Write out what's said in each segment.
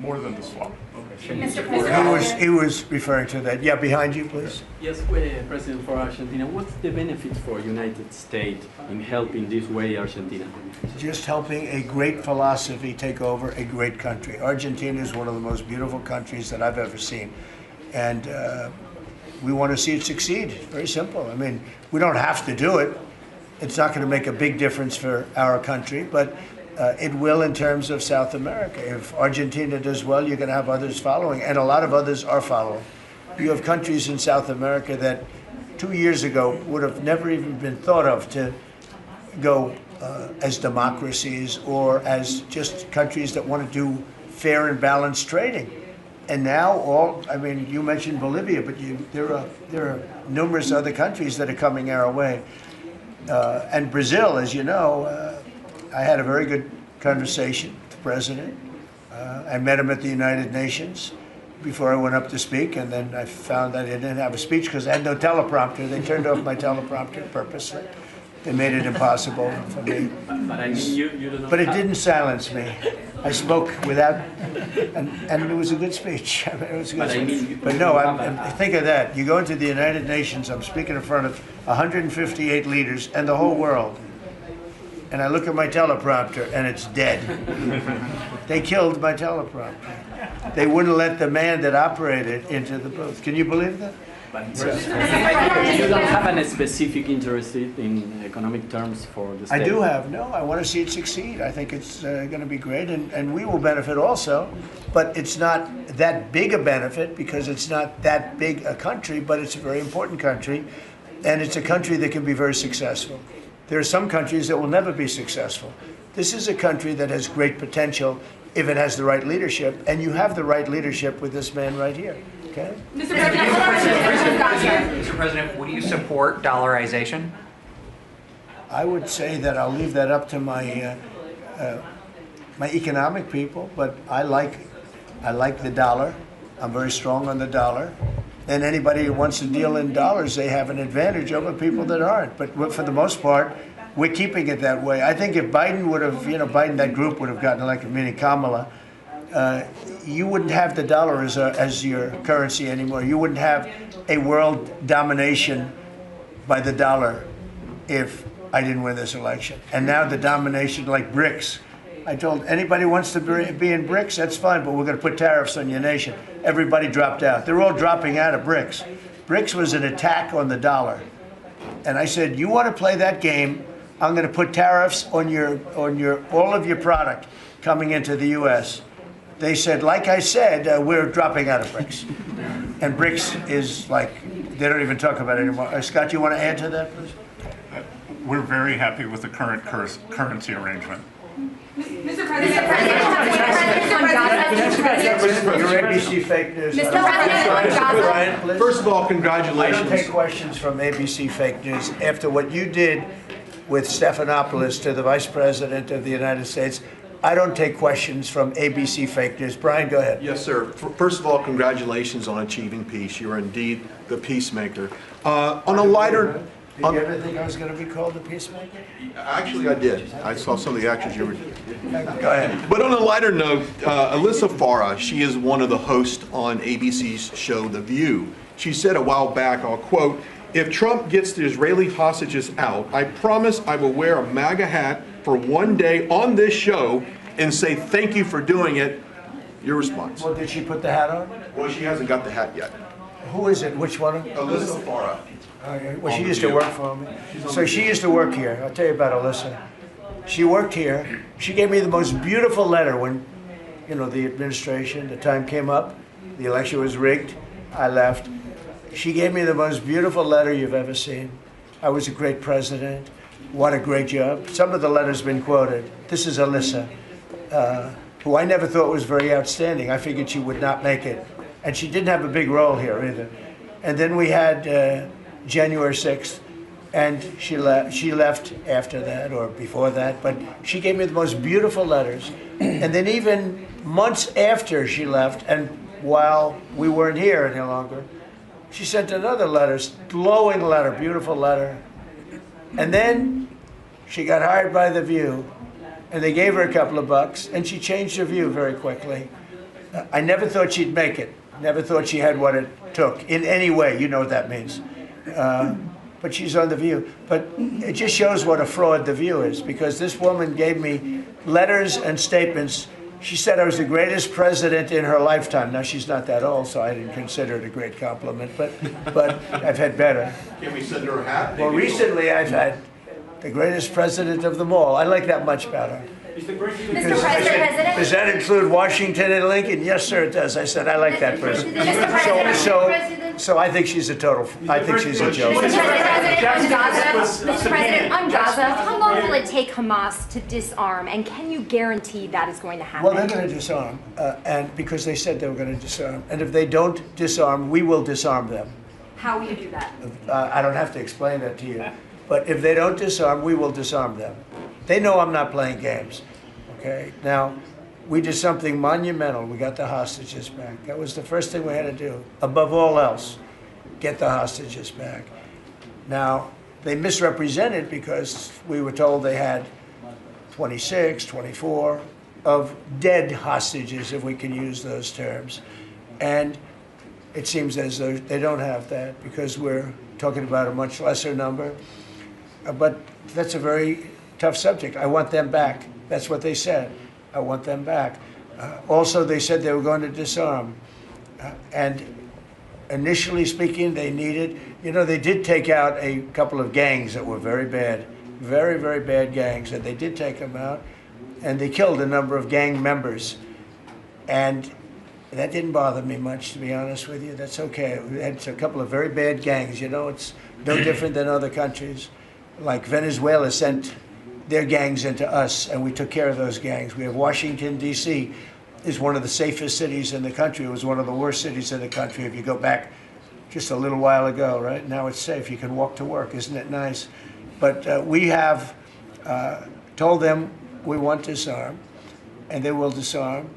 more than the swap. Mr. President. He was referring to that. Yeah, behind you, please. Yes, President, for Argentina, what's the benefit for United States in helping this way Argentina? Just helping a great philosophy take over a great country. Argentina is one of the most beautiful countries that I've ever seen. And we want to see it succeed. Very simple. I mean, we don't have to do it. It's not going to make a big difference for our country, but it will in terms of South America. If Argentina does well, you're going to have others following, and a lot of others are following. You have countries in South America that 2 years ago would have never even been thought of to go as democracies or as just countries that want to do fair and balanced trading. And now I mean, you mentioned Bolivia, but there are numerous other countries that are coming our way. And Brazil, as you know, I had a very good conversation with the president. I met him at the United Nations before I went up to speak, and then I found that I didn't have a speech because I had no teleprompter. They turned off my teleprompter purposely. They made it impossible for me. But I mean, you do not. But it didn't silence me. I spoke without, and it was a good speech. I mean, it was a good speech. But no, think of that. You go into the United Nations, I'm speaking in front of 158 leaders and the whole world. And I look at my teleprompter and it's dead. They killed my teleprompter. They wouldn't let the man that operated into the booth. Can you believe that? But you don't have any specific interest in economic terms for the state? I do have. No, I want to see it succeed. I think it's going to be great, and we will benefit also. But it's not that big a benefit because it's not that big a country, but it's a very important country, and it's a country that can be very successful. There are some countries that will never be successful. This is a country that has great potential if it has the right leadership, and you have the right leadership with this man right here. Okay? Mr. President, would you support dollarization? I would say that I'll leave that up to my my economic people, but I like the dollar. I'm very strong on the dollar. And anybody who wants to deal in dollars, they have an advantage over people that aren't. But for the most part, we're keeping it that way. I think if Biden would have, Biden, that group would have gotten elected, meaning Kamala, you wouldn't have the dollar as your currency anymore. You wouldn't have a world domination by the dollar if I didn't win this election. And now the domination, like BRICS. I told anybody who wants to be in BRICS, that's fine, but we're going to put tariffs on your nation. Everybody dropped out. They're all dropping out of BRICS. BRICS was an attack on the dollar. And I said, you want to play that game, I'm going to put tariffs on all of your product coming into the U.S. They said, like I said, we're dropping out of BRICS. And BRICS is like, they don't even talk about it anymore. Scott, you want to add to that, please? We're very happy with the current currency arrangement. Mr. President, Your ABC fake news. Mr. President, Brian, please. First of all, I congratulations. don't take questions from ABC fake news. After what you did with Stephanopoulos to the Vice President of the United States, I don't take questions from ABC fake news. Brian, go ahead. Yes, sir. First of all, congratulations on achieving peace. You are indeed the peacemaker. On a lighter... Did you ever think I was going to be called a peacemaker? Actually, I did. I saw some of the actions you were doing. Go ahead. But on a lighter note, Alyssa Farah, she is one of the hosts on ABC's show The View. She said a while back, I'll quote, "If Trump gets the Israeli hostages out, I promise I will wear a MAGA hat for one day on this show and say thank you for doing it." Your response? Well, did she put the hat on? Well, she hasn't got the hat yet. Who is it? Which one? Alyssa Farah. Well, she used to work for me. So she used to work here. I'll tell you about Alyssa. She worked here. She gave me the most beautiful letter when, the administration, the time came up, the election was rigged, I left. She gave me the most beautiful letter you've ever seen. I was a great president. What a great job. Some of the letters have been quoted. This is Alyssa, who I never thought was very outstanding. I figured she would not make it. And she didn't have a big role here either. And then we had January 6th, and she left after that or before that, but she gave me the most beautiful letters. And then even months after she left, and while we weren't here any longer, she sent another letter, glowing letter, beautiful letter. And then she got hired by The View, and they gave her a couple of bucks, and she changed her view very quickly. I never thought she'd make it. Never thought she had what it took in any way. You know what that means. But she's on The View. But it just shows what a fraud The View is, because this woman gave me letters and statements. She said I was the greatest president in her lifetime. Now, she's not that old, so I didn't consider it a great compliment, but I've had better. Can we send her a hat? Well, recently I've had the greatest president of them all. I like that much better. Mr. President? Does that include Washington and Lincoln? Yes, sir, it does. I said, I like that person. Mr. President? So I think she's a total, I think she's a joke. Mr. President, on Gaza, how long will it take Hamas to disarm, and can you guarantee that is going to happen? Well, they're going to disarm, and because they said they were going to disarm. And if they don't disarm, we will disarm them. How will you do that? I don't have to explain that to you. But if they don't disarm, we will disarm them. They know I'm not playing games. Okay? Now, we did something monumental. We got the hostages back. That was the first thing we had to do. Above all else, get the hostages back. Now, they misrepresented because we were told they had 26, 24 of dead hostages, if we can use those terms. And it seems as though they don't have that, because we're talking about a much lesser number. But that's a very tough subject. I want them back. That's what they said. I want them back. Also, they said they were going to disarm. And initially speaking, they needed, they did take out a couple of gangs that were very bad, very, very bad gangs, and they did take them out, and they killed a number of gang members. And that didn't bother me much, to be honest with you. That's okay. We had a couple of very bad gangs. It's no different than other countries. Like Venezuela sent their gangs into us, and we took care of those gangs. We have Washington, D.C. is one of the safest cities in the country. It was one of the worst cities in the country if you go back just a little while ago, right? Now it's safe. You can walk to work. Isn't it nice? But we have told them we want to disarm, and they will disarm.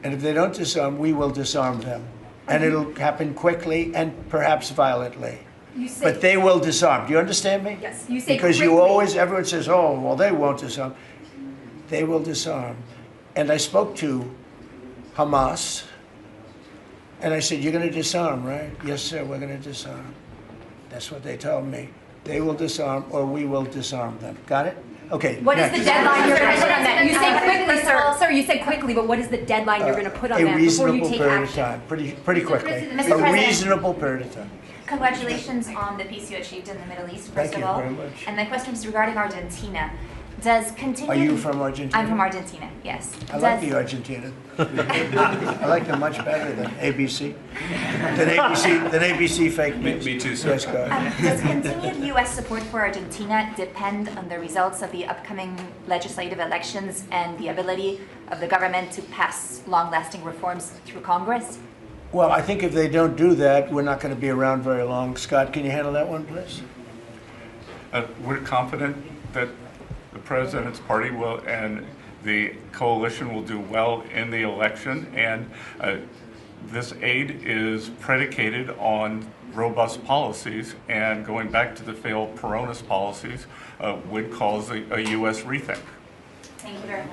And if they don't disarm, we will disarm them. And it'll happen quickly and perhaps violently. But they will disarm. Do you understand me? Yes, you say because quickly. everyone says, oh, well, they won't disarm. They will disarm. And I spoke to Hamas, and I said, you're going to disarm, right? Yes, sir, we're going to disarm. That's what they told me. They will disarm, or we will disarm them. Got it? Okay. What is next. the deadline you're going to put on that? You say quickly, sir. Sir, you said quickly, but what is the deadline you're going to put on that before you take period action? of time, pretty quickly. President. Mr. A President. reasonable period of time. Congratulations on the peace you achieved in the Middle East, first Thank of you all. very much. And my question is regarding Argentina. Does continue? Are you from Argentina? I'm from Argentina, yes. I like the Argentina. I like them much better than ABC. Than ABC fake news. Me too, sir. Yes, go ahead. Does continued U.S. support for Argentina depend on the results of the upcoming legislative elections and the ability of the government to pass long-lasting reforms through Congress? Well, I think if they don't do that, we're not going to be around very long. Scott, can you handle that one, please? We're confident that the president's party will and the coalition will do well in the election, and this aid is predicated on robust policies, and going back to the failed Peronist policies would cause a U.S. rethink. Thank you very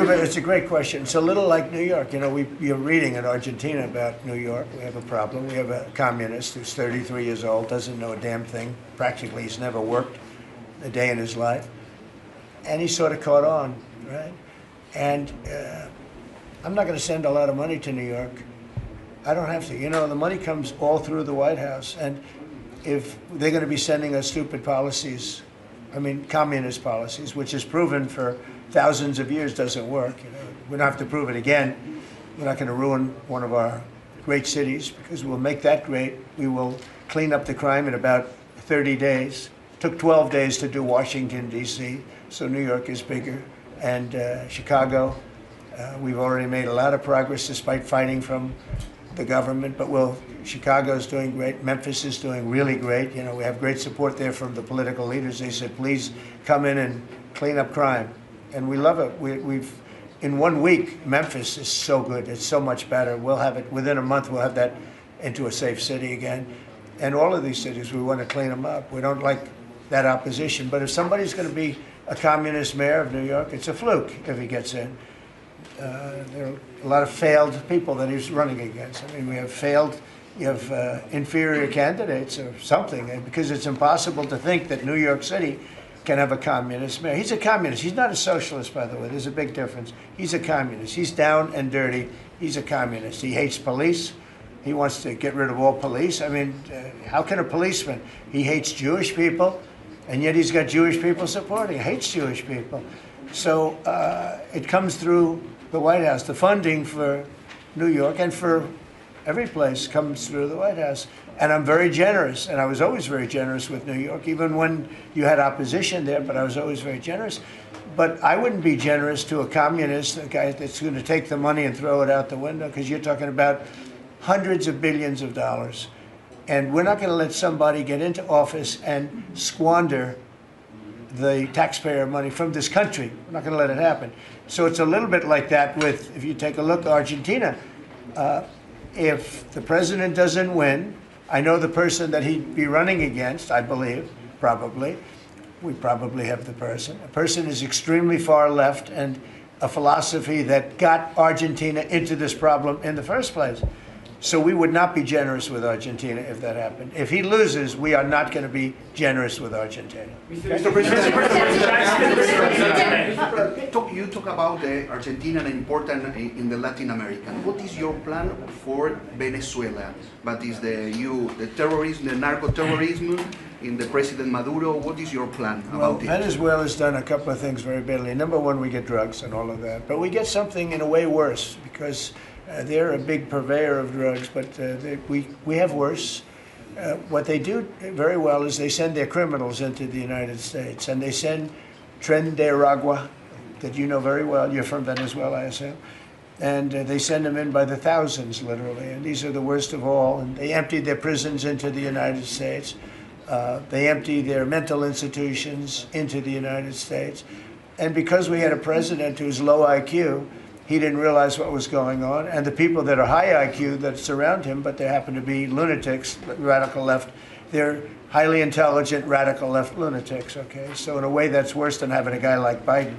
much. It's a great question. It's a little like New York. You're reading in Argentina about New York. We have a problem. We have a communist who's 33 years old, doesn't know a damn thing. Practically, he's never worked a day in his life. And he sort of caught on, right? And I'm not going to send a lot of money to New York. I don't have to. The money comes all through the White House. And if they're going to be sending us stupid policies, communist policies, which is proven for thousands of years doesn't work. We don't have to prove it again. We're not going to ruin one of our great cities, because we'll make that great. We will clean up the crime in about 30 days. It took 12 days to do Washington, D.C., so New York is bigger. And Chicago, we've already made a lot of progress despite fighting from the government, but Chicago's doing great. Memphis is doing really great. We have great support there from the political leaders. They said, please come in and clean up crime. And we love it. We've in 1 week, Memphis is so good. It's so much better. We'll have it within a month. We'll have that into a safe city again. And all of these cities, we want to clean them up. We don't like that opposition. But if somebody's going to be a communist mayor of New York, it's a fluke if he gets in. there are a lot of failed people that he's running against. I mean, you have inferior candidates or something, because it's impossible to think that New York City can have a communist mayor. He's a communist. He's not a socialist, by the way. There's a big difference. He's a communist. He's down and dirty. He's a communist. He hates police. He wants to get rid of all police. I mean, how can a policeman? He hates Jewish people, and yet he's got Jewish people supporting. He hates Jewish people. So it comes through the White House. The funding for New York and for every place comes through the White House. And I'm very generous, and I was always very generous with New York, even when you had opposition there, but I was always very generous. But I wouldn't be generous to a communist, a guy that's going to take the money and throw it out the window, because you're talking about hundreds of billions of dollars. And we're not going to let somebody get into office and squander the taxpayer money from this country. We're not going to let it happen. So it's a little bit like that with, if you take a look at Argentina, if the president doesn't win, I know the person that he'd be running against, I believe, probably. We probably have the person. A person is extremely far left and a philosophy that got Argentina into this problem in the first place. So we would not be generous with Argentina if that happened. If he loses, we are not going to be generous with Argentina. Mr. President, you talk about Argentina and important in the Latin American. What is your plan for Venezuela? But is the terrorism, the narco-terrorism in the President Maduro? What is your plan about it? Venezuela's done a couple of things very badly. Number one, we get drugs and all of that. But we get something in a way worse, because they're a big purveyor of drugs, but we have worse. What they do very well is they send their criminals into the United States, and they send Tren de Aragua, that you know very well. You're from Venezuela, I assume. And they send them in by the thousands, literally. And these are the worst of all. And they empty their prisons into the United States. They empty their mental institutions into the United States. And because we had a president who's low IQ, he didn't realize what was going on. And the people that are high IQ that surround him, but they happen to be lunatics, radical left, they're highly intelligent, radical left lunatics, okay? So in a way, that's worse than having a guy like Biden.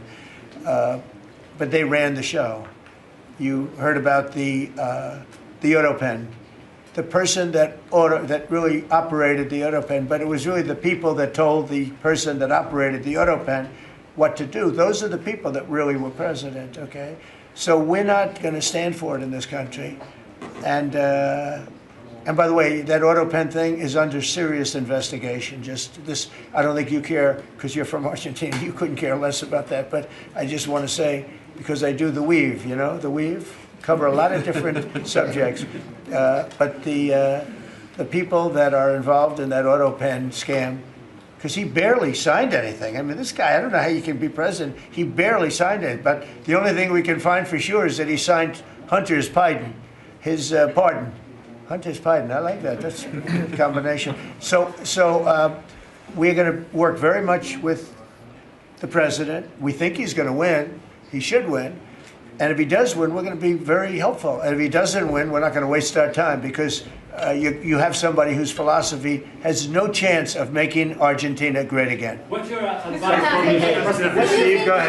But they ran the show. You heard about the autopen. The person that really operated the autopen, but it was really the people that told the person that operated the autopen what to do. Those are the people that really were president, okay? So we're not going to stand for it in this country. And by the way, that autopen thing is under serious investigation. Just this, I don't think you care, because you're from Argentina, you couldn't care less about that. But I just want to say, because I do the weave, you know, the weave, cover a lot of different subjects. But the people that are involved in that autopen scam, because he barely signed anything. I mean, this guy, I don't know how you can be president. He barely signed it. But the only thing we can find for sure is that he signed Hunter's pardon, his pardon. Hunter's pardon, I like that. That's a good combination. So we're going to work very much with the president. We think he's going to win. He should win. And if he does win, we're going to be very helpful. And if he doesn't win, we're not going to waste our time, because you have somebody whose philosophy has no chance of making Argentina great again. What's your advice for President? Steve, go ahead.